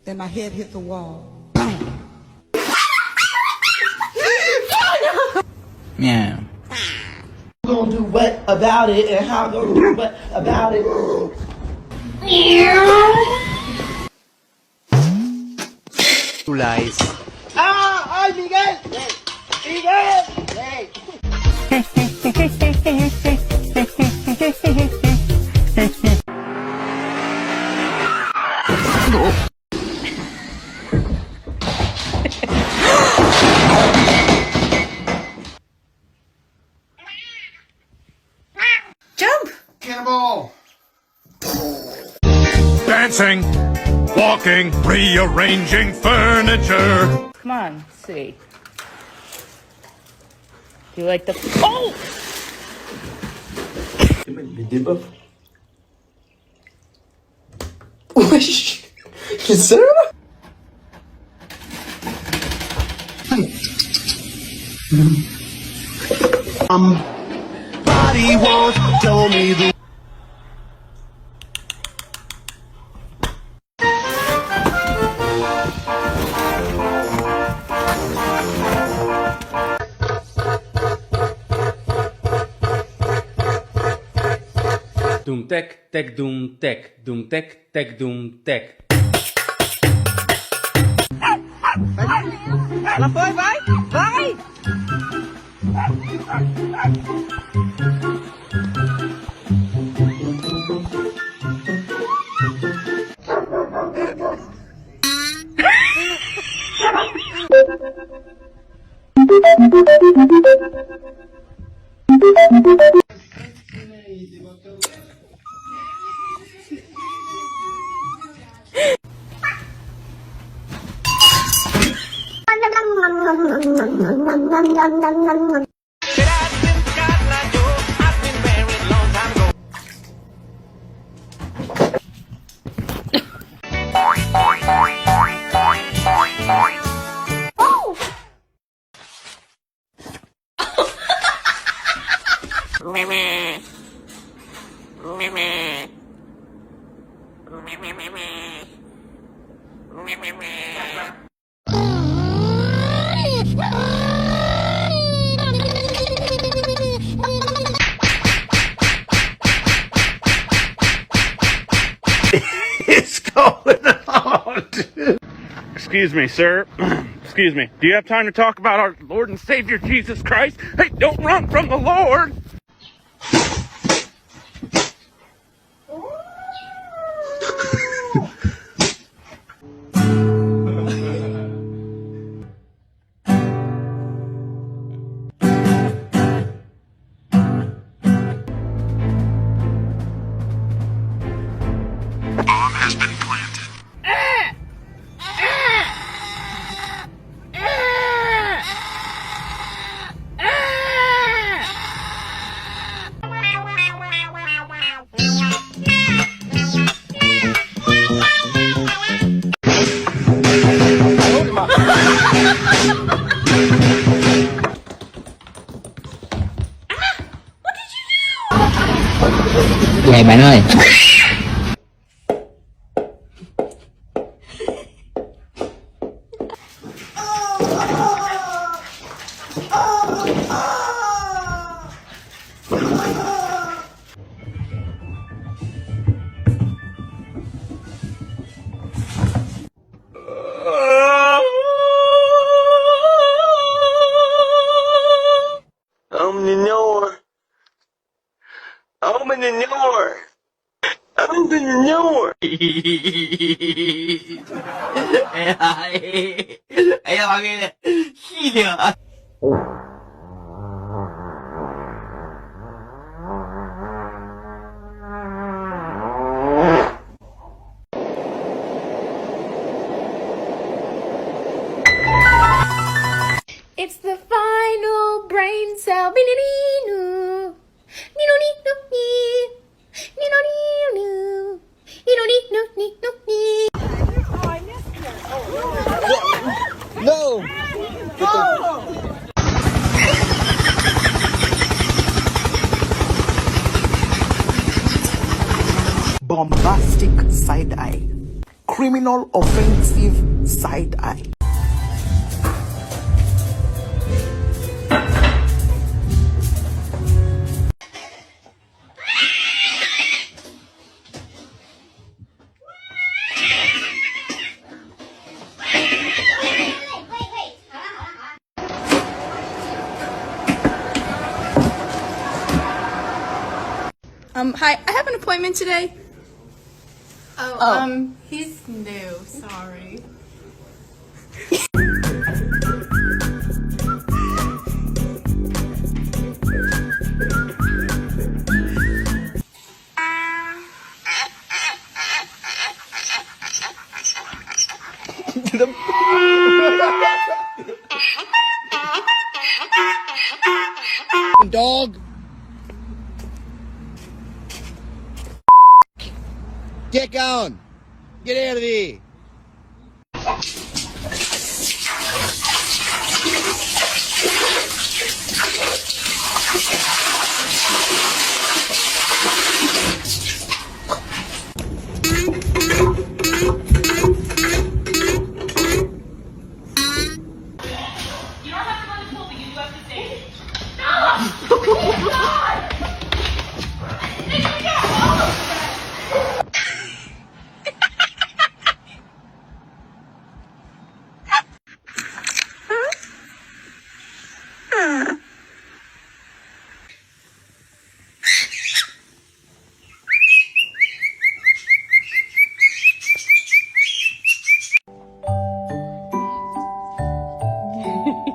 Then my head hit the wall. Yeah. Gonna do what about it and how gonna do what about it. Two lies. Ah, ay, Miguel! Miguel! Hey. Jump! Cannonball! Dancing, walking, rearranging furniture. Come on, see. Do you like the... Oh! Wesh! Qu'est-ce Body won't tell me the Doom tek, tek doom tek, doom tek, tek doom tek. Là phơi vai! Vai! It's going on. Excuse me, sir. Excuse me. Do you have time to talk about our Lord and Savior Jesus Christ? Hey, don't run from the Lord. Vậy bạn ơi. It's the final brain cell. No! bombastic side eye. Criminal offensive side eye. Hi, I have an appointment today. He's new, sorry. Dog. Get going. Get out of there.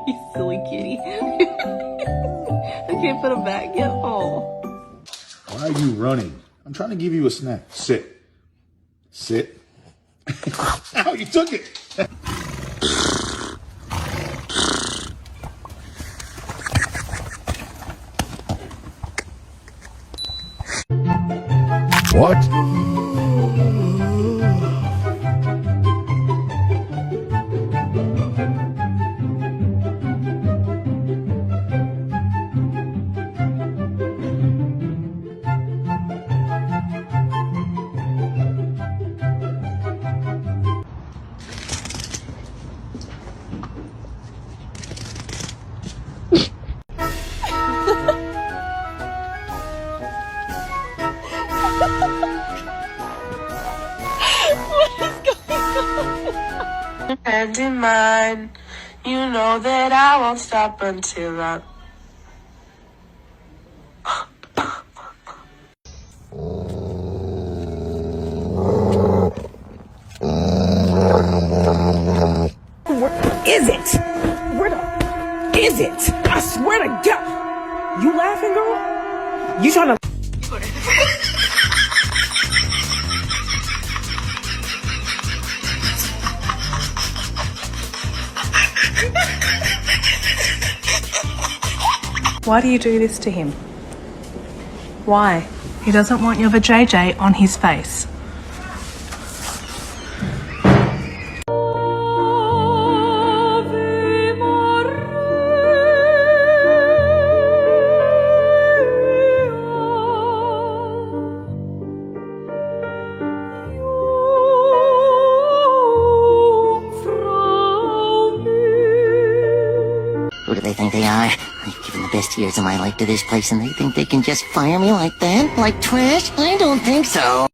You silly kitty. I can't put him back yet. Oh. Why are you running? I'm trying to give you a snack. Sit. Sit. Ow, you took it. What? Hand in mine, you know that I won't stop until I. Where is it? Where the is it? I swear to God. You laughing, girl? You trying to... Why do you do this to him? Why? He doesn't want your vajayjay on his face. Who do they think they are? I've given the best years of my life to this place and they think they can just fire me like that? Like trash? I don't think so.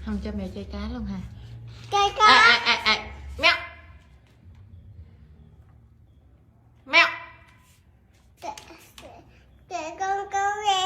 Không cho mèo chơi cá luôn hả? Chơi cá. Mèo. Mèo. Để con nè.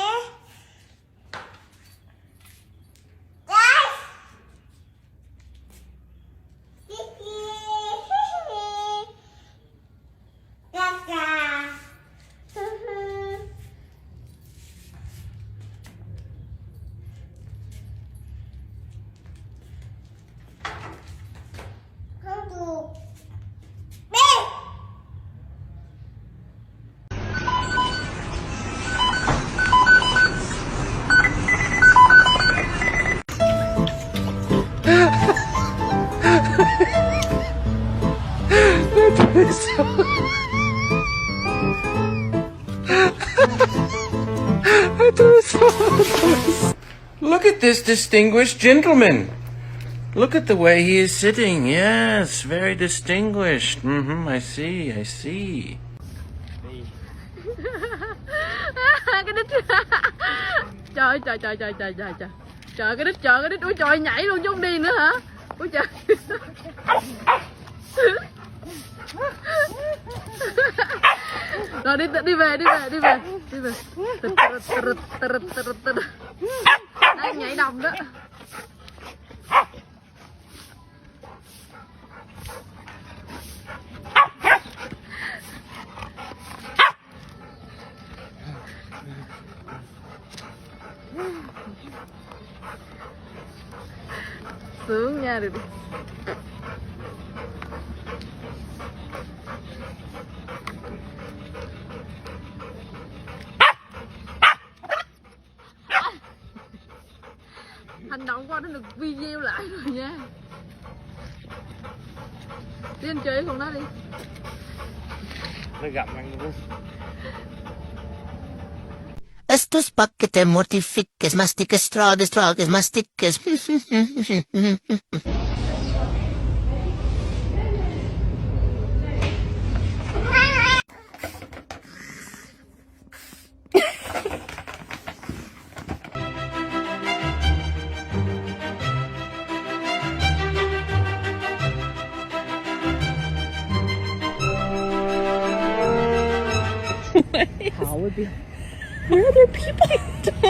Look at this distinguished gentleman. Look at the way he is sitting. Yes, very distinguished. I see, I see. Cái đít. Trời trời trời trời trời trời trời. Trời cái đít. Ui trời nhảy luôn chứ không đi nữa hả? Ui trời. Rồi đi về. Đấy, nhảy đồng đó. Sướng nha, được đi. Hành động qua nó được video lại rồi nha. Đi anh chơi với con nó đi. Nó gặp anh luôn. Estos paquetes mortifiques, mastiques, tragues, mastiques. How would be? Where are there people?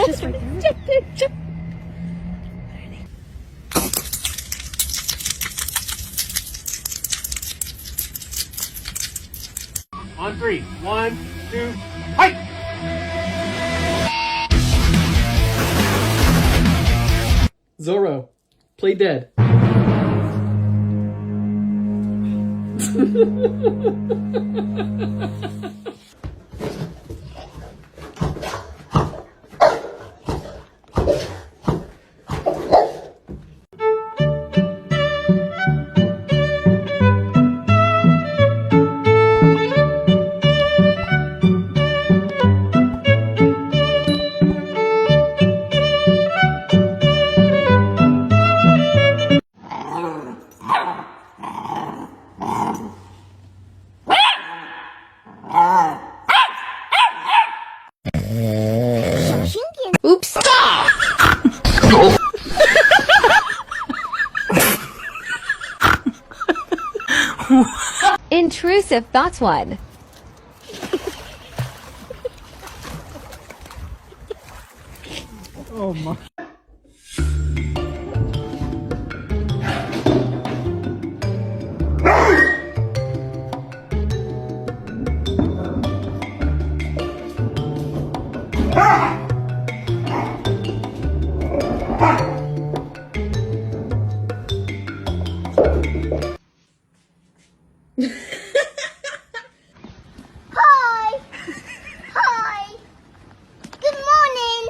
Just right there. Just. On three. 1, 2, hike! Zorro, play dead. Oops. Stop! Intrusive thoughts one. Oh my. Hi. Good morning.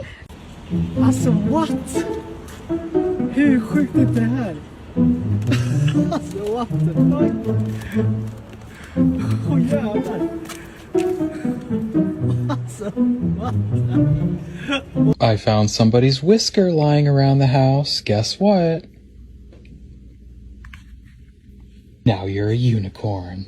Alltså what? Hur sjukt är det här? Alltså what the fuck? Åh jävlar. Alltså what? I found somebody's whisker lying around the house. Guess what? Now you're a unicorn.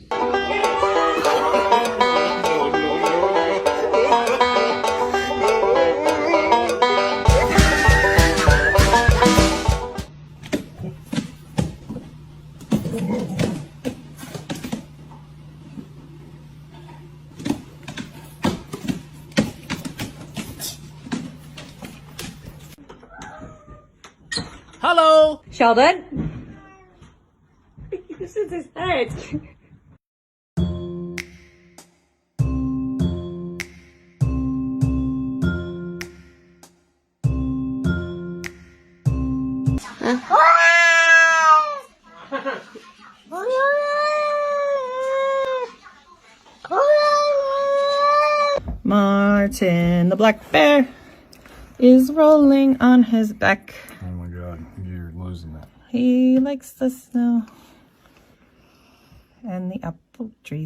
Hello. Sheldon. This is his head. Martin, the black bear, is rolling on his back. Oh my god, you're losing that. He likes the snow and the apple trees.